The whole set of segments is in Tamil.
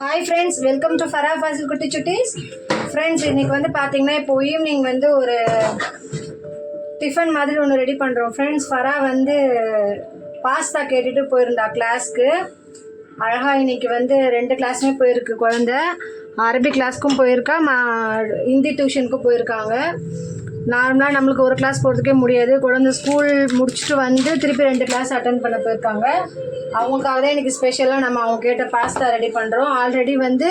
Hi friends, welcome to Farah Fazil குட்டி சுட்டீஸ். ஃப்ரெண்ட்ஸ், இன்றைக்கி வந்து பார்த்தீங்கன்னா இப்போ ஈவினிங் வந்து ஒரு டிஃபன் மாதிரி ஒன்று ரெடி பண்ணுறோம். ஃப்ரெண்ட்ஸ், ஃபரா வந்து பாஸ்தா கேட்டுட்டு போயிருந்தா கிளாஸ்க்கு. அழகாக இன்றைக்கி வந்து 2 கிளாஸுமே போயிருக்கு. குழந்த அரபிக் கிளாஸ்க்கும் போயிருக்கா, ஹிந்தி டியூஷனுக்கும் போயிருக்காங்க. நார்மலாக நம்மளுக்கு ஒரு கிளாஸ் போகிறதுக்கே முடியாது. குழந்தை ஸ்கூல் முடிச்சுட்டு வந்து திருப்பி 2 கிளாஸ் அட்டன் பண்ண போயிருக்காங்க. அவங்களுக்காக தான் இன்றைக்கி ஸ்பெஷலாக நம்ம அவங்க கேட்ட பாஸ்தா ரெடி பண்ணுறோம். ஆல்ரெடி வந்து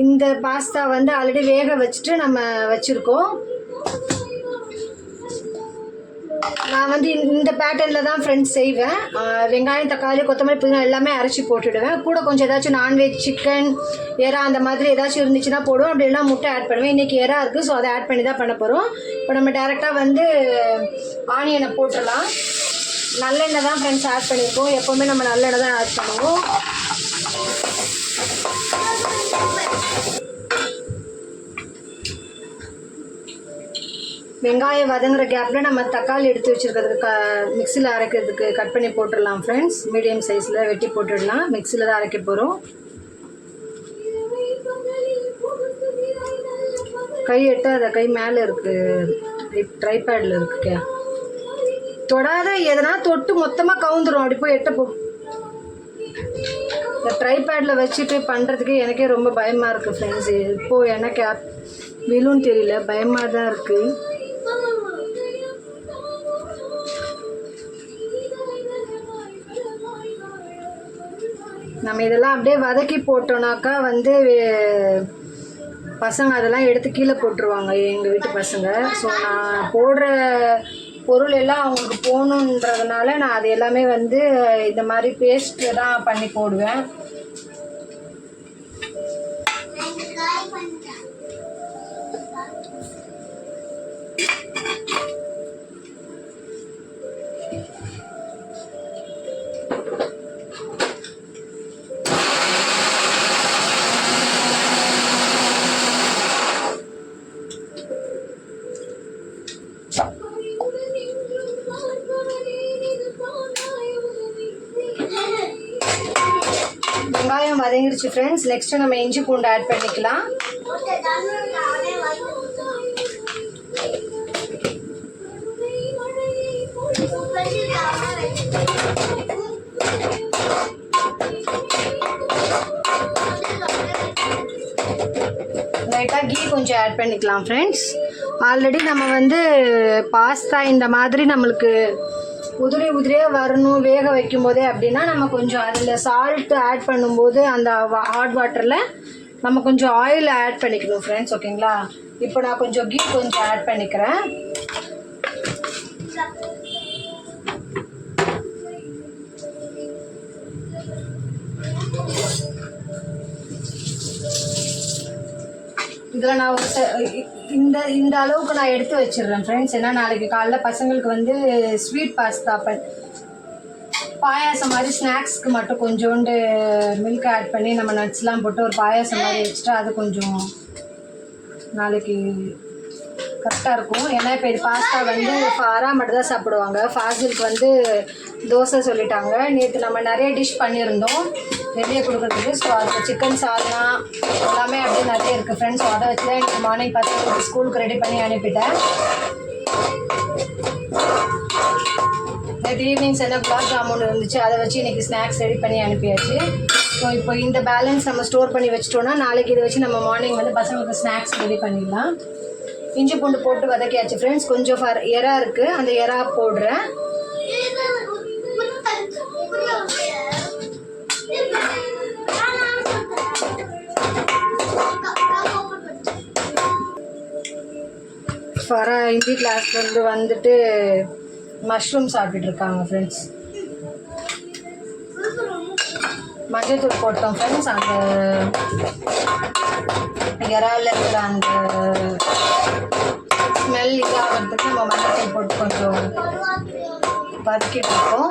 இந்த பாஸ்தா வந்து ஆல்ரெடி வேக வச்சுட்டு நம்ம வச்சுருக்கோம். நான் வந்து இந்த பேட்டர்னில் தான் ஃப்ரெண்ட்ஸ் செய்வேன். வெங்காயம், தக்காளி, கொத்தமல்லி, புதினா எல்லாமே அரைச்சி போட்டுவிடுவேன். கூட கொஞ்சம் ஏதாச்சும் நான்வெஜ், சிக்கன், எறா அந்த மாதிரி ஏதாச்சும் இருந்துச்சுன்னா போடுவோம். அப்படி இல்லைனா முட்டை ஆட் பண்ணுவேன். இன்றைக்கி எறா இருக்குது, ஸோ அதை ஆட் பண்ணி தான் பண்ண போகிறோம். இப்போ நம்ம டேரெக்டாக வந்து ஆனியனை போட்டுடலாம். நல்லெண்ணெய் தான் ஃப்ரெண்ட்ஸ் ஆட் பண்ணியிருக்கோம். எப்போவுமே நம்ம நல்லெண்ணெய் தான் ஆட் பண்ணுவோம். வெங்காயம் வதங்குற கேப்பில் நம்ம தக்காளி எடுத்து வச்சுருக்கிறதுக்கு மிக்சியில் அரைக்கிறதுக்கு கட் பண்ணி போட்டுடலாம் ஃப்ரெண்ட்ஸ். மீடியம் சைஸில் வெட்டி போட்டுடலாம். மிக்சியில் தான் அரைக்க போகிறோம். கை எட்டாத, கை மேலே இருக்குது, ட்ரைபேடில் இருக்கு. தொடாத, எதனா தொட்டு மொத்தமாக கவுந்துடும். அப்படி போய் எட்ட போ. இந்த ட்ரைபேடில் வச்சுட்டு பண்ணுறதுக்கு எனக்கே ரொம்ப பயமாக இருக்குது ஃப்ரெண்ட்ஸு. இப்போது எனக்கு விழுன்னு தெரியல, பயமாக தான் இருக்குது. நம்ம இதெல்லாம் அப்படியே வதக்கி போட்டோம்னாக்கா வந்து பசங்க அதெல்லாம் எடுத்து கீழே போட்டுருவாங்க, எங்கள் வீட்டு பசங்க. ஸோ நான் போடுற பொருள் எல்லாம் அவங்களுக்கு போகணுன்றதுனால நான் அது எல்லாமே வந்து இந்த மாதிரி பேஸ்ட்டு தான் பண்ணி போடுவேன். வெங்காயம் வதங்கிடுச்சு ஃப்ரெண்ட்ஸ். நெக்ஸ்ட்டு நம்ம இஞ்சி பூண்டு ஆட் பண்ணிக்கலாம். லைட்டாக கீ கொஞ்சம் ஆட் பண்ணிக்கலாம் ஃப்ரெண்ட்ஸ். ஆல்ரெடி நம்ம வந்து பாஸ்தா இந்த மாதிரி நம்மளுக்கு உதிரியாக வரணும் வேக வைக்கும் போதே அப்படின்னா நம்ம கொஞ்சம் அதில் சால்ட்டு ஆட் பண்ணும்போது அந்த ஹாட் வாட்டரில் நம்ம கொஞ்சம் ஆயில் ஆட் பண்ணிக்கணும் ஃப்ரெண்ட்ஸ். ஓகேங்களா? இப்போ நான் கொஞ்சம் கீ கொஞ்சம் ஆட் பண்ணிக்கிறேன். இதில் நான் இந்த அளவுக்கு நான் எடுத்து வச்சிடுறேன் ஃப்ரெண்ட்ஸ். ஏன்னா நாளைக்கு காலைல பசங்களுக்கு வந்து ஸ்வீட் பாஸ்தா பாயாசம் மாதிரி ஸ்நாக்ஸ்க்கு மட்டும் கொஞ்சோண்டு மில்க் ஆட் பண்ணி நம்ம நட்ஸ்லாம் போட்டு ஒரு பாயாசம் மாதிரி வச்சுட்டா அது கொஞ்சம் நாளைக்கு கரெக்டாக இருக்கும். ஏன்னா இப்போ இது பாஸ்தா வந்து ஃபாரா மட்டும் தான் சாப்பிடுவாங்க. ஃபாசிலுக்கு வந்து தோசை சொல்லிட்டாங்க. நேற்று நம்ம நிறைய டிஷ் பண்ணியிருந்தோம் வெளியே கொடுக்குறதுக்கு. ஸோ அதுக்கு சிக்கன் சால்னா எல்லாமே அப்படியே நிறைய இருக்குது ஃப்ரெண்ட்ஸ். ஸோ அதை வச்சு தான் எனக்கு மார்னிங் பசங்களுக்கு ஸ்கூலுக்கு ரெடி பண்ணி அனுப்பிட்டேன். நேற்று ஈவினிங் என்ன குலாப் ஜாமுன் இருந்துச்சு, அதை வச்சு இன்றைக்கி ஸ்நாக்ஸ் ரெடி பண்ணி அனுப்பியாச்சு. ஸோ இப்போ இந்த பேலன்ஸ் நம்ம ஸ்டோர் பண்ணி வச்சிட்டோன்னா நாளைக்கு இதை வச்சு நம்ம மார்னிங் வந்து பசங்களுக்கு ஸ்நாக்ஸ் ரெடி பண்ணிடலாம். இஞ்சி பூண்டு போட்டு வதக்கியாச்சு ஃப்ரெண்ட்ஸ். கொஞ்சம் எறா இருக்குது, அந்த எறா போடுறேன். ஃபரா ஹிந்தி கிளாஸ்லேருந்து வந்துட்டு மஷ்ரூம் சாப்பிட்டுட்டு இருக்காங்க ஃப்ரெண்ட்ஸ். மஞ்சள் தூள் போட்டோம் ஃப்ரெண்ட்ஸ். அந்த இறாவில் இருக்கிற அந்த ஸ்மெல் இதாகிறதுக்கு நம்ம மஞ்சள் தூள் போட்டு கொஞ்சம் வதக்கிட்டு இருக்கோம்.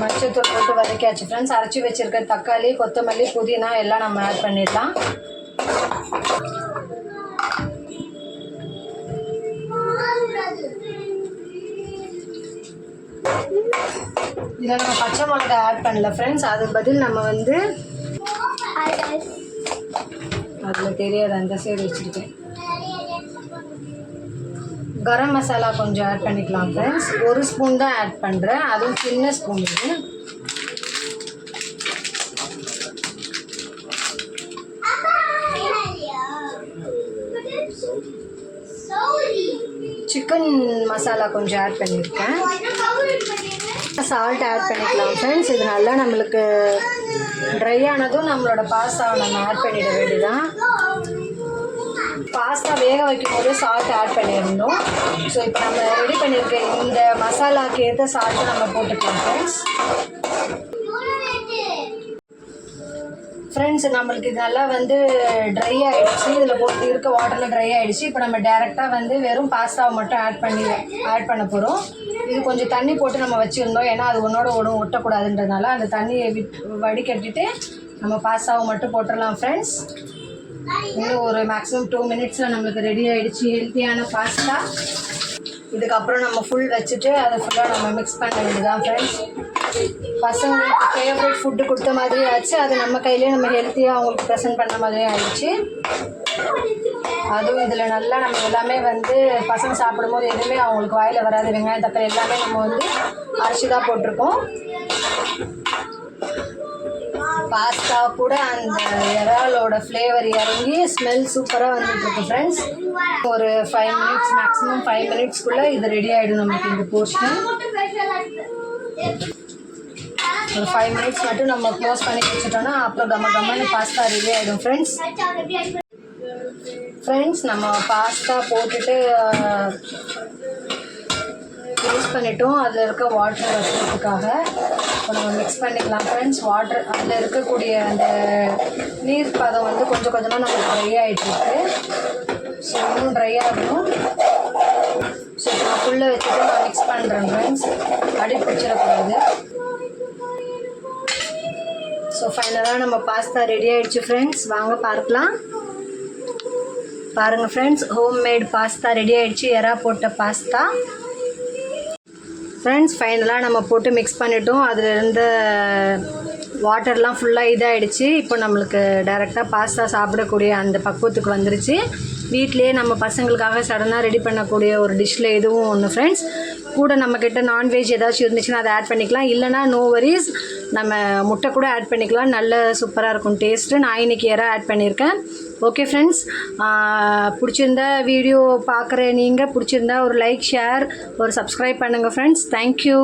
மஞ்சள் தூள் போட்டு வதக்கியாச்சு ஃப்ரெண்ட்ஸ். அரைச்சி வச்சுருக்க தக்காளி, கொத்தமல்லி, புதினா எல்லாம் நம்ம ஆட் பண்ணிடலாம். இதில் நம்ம பச்சை மிளகா ஆட் பண்ணல ஃப்ரெண்ட்ஸ். அது பதில் நம்ம வந்து அதில் தெரியாது அந்த சைடு வச்சுருக்கேன். கரம் மசாலா கொஞ்சம் ஆட் பண்ணிக்கலாம் ஃப்ரெண்ட்ஸ். 1 ஸ்பூன் தான் ஆட் பண்ணுறேன், அதுவும் சின்ன ஸ்பூன் இது. சிக்கன் மசாலா கொஞ்சம் ஆட் பண்ணியிருக்கேன். சால்ட் ஆட் பண்ணிக்கலாம் ஃப்ரெண்ட்ஸ். இது நல்லா நம்மளுக்கு ட்ரை ஆனதும் நம்மளோட பாஸ்தாவை நம்ம ஆட் பண்ணிட வேண்டியதான். பாஸ்தா வேக வைக்கும் போது சால்ட் ஆட் பண்ணியிருந்தோம். ஸோ இப்போ நம்ம ரெடி பண்ணியிருக்க இந்த மசாலாவுக்கு ஏற்ற சால்ட்டை நம்ம போட்டுக்கலாம் ஃப்ரெண்ட்ஸ். ஃப்ரெண்ட்ஸ் நம்மளுக்கு இது நல்லா வந்து ட்ரை ஆகிடுச்சு. இதில் போட்டு இருக்க வாட்டரில் ட்ரை ஆகிடுச்சு. இப்போ நம்ம டேரெக்டாக வந்து வெறும் பாஸ்தாவை மட்டும் ஆட் பண்ண போகிறோம். இது கொஞ்சம் தண்ணி போட்டு நம்ம வச்சுருந்தோம், ஏன்னா அது ஒன்றோட ஒட்டக்கூடாதுன்றதுனால அந்த தண்ணியை வடிகட்டிட்டு நம்ம பாஸ்தாவை மட்டும் போட்டுடலாம் ஃப்ரெண்ட்ஸ். இன்னும் ஒரு மேக்ஸிமம் 2 மினிட்ஸில் நம்மளுக்கு ரெடி ஆகிடுச்சு ஹெல்த்தியான பாஸ்தா. இதுக்கப்புறம் நம்ம ஃபுல் வச்சுட்டு அதை ஃபுல்லாக நம்ம மிக்ஸ் பண்ண வேண்டியதான் ஃப்ரெண்ட்ஸ். பசங்களுக்கு ஃபேவரட் ஃபுட்டு கொடுத்த மாதிரி ஆச்சு. அது நம்ம கையிலே நம்ம ஹெல்த்தியாக அவங்களுக்கு ப்ரெசென்ட் பண்ண மாதிரியே ஆயிடுச்சு. அதுவும் இதில் நல்லா நம்ம எல்லாமே வந்து பசங்க சாப்பிடும்போது எதுவுமே அவங்களுக்கு வாயில் வராது. வெங்காயம் தக்காளி எல்லாமே நம்ம வந்து அரைச்சி தான் போட்டிருக்கோம். பாஸ்தா கூட அந்த இறாலோட ஃப்ளேவர் இறங்கி ஸ்மெல் சூப்பராக வந்துட்டுருக்கு ஃப்ரெண்ட்ஸ். ஒரு 5 மினிட்ஸ் மேக்ஸிமம் 5 மினிட்ஸ்க்குள்ளே இது ரெடி ஆகிடும் நமக்கு இந்த போர்ஷன். ஒரு 5 மினிட்ஸ் மட்டும் நம்ம க்ளோஸ் பண்ணி வச்சுட்டோன்னா அப்புறம் கம்மன்னு பாஸ்தா ரெடி ஆகிடும் ஃப்ரெண்ட்ஸ். நம்ம பாஸ்தா போட்டுட்டு யூஸ் பண்ணிட்டோம். அதில் இருக்க வாட்டர் வச்சுறதுக்காக இப்போ நம்ம மிக்ஸ் பண்ணிக்கலாம் ஃப்ரெண்ட்ஸ். வாட்டர் அதில் இருக்கக்கூடிய அந்த நீர் பதம் வந்து கொஞ்சம் கொஞ்சமாக நமக்கு ட்ரை ஆகிட்டுருக்கு. ஸோ இன்னும் ட்ரை ஆகணும். ஸோ நான் ஃபுல்லாக வச்சுட்டு நான் மிக்ஸ் பண்ணுறேன் ஃப்ரெண்ட்ஸ். அடி பிடிச்சிடக்கூடாது. ஸோ ஃபைனலாக நம்ம பாஸ்தா ரெடி ஆகிடுச்சு ஃப்ரெண்ட்ஸ். வாங்க பார்க்கலாம். பாருங்கள் ஃப்ரெண்ட்ஸ், ஹோம்மேட் பாஸ்தா ரெடி ஆகிடுச்சு. எறா போட்ட பாஸ்தா ஃப்ரெண்ட்ஸ். ஃபைனலாக நம்ம போட்டு மிக்ஸ் பண்ணிட்டோம். அதில் இருந்த வாட்டர்லாம் ஃபுல்லாக இதாகிடுச்சு. இப்போ நம்மளுக்கு டைரெக்டாக பாஸ்தா சாப்பிடக்கூடிய அந்த பக்குவத்துக்கு வந்துருச்சு. வீட்டிலேயே நம்ம பசங்களுக்காக சடனாக ரெடி பண்ணக்கூடிய ஒரு டிஷ்ஷில் இதுவும் ஒன்று ஃப்ரெண்ட்ஸ். கூட நம்மக்கிட்ட நான்வெஜ் ஏதாச்சும் இருந்துச்சுன்னா அதை ஆட் பண்ணிக்கலாம். இல்லைனா நோ வரிஸ், நம்ம முட்டை கூட ஆட் பண்ணிக்கலாம். நல்ல சூப்பராக இருக்கும் டேஸ்ட்டு. நான் இன்றைக்கி எறா ஆட் பண்ணியிருக்கேன். ஓகே ஃப்ரெண்ட்ஸ், பிடிச்சிருந்தா வீடியோ பார்க்குற நீங்கள் பிடிச்சிருந்தா ஒரு லைக், ஷேர், ஒரு சப்ஸ்கிரைப் பண்ணுங்கள் ஃப்ரெண்ட்ஸ். தேங்க்யூ.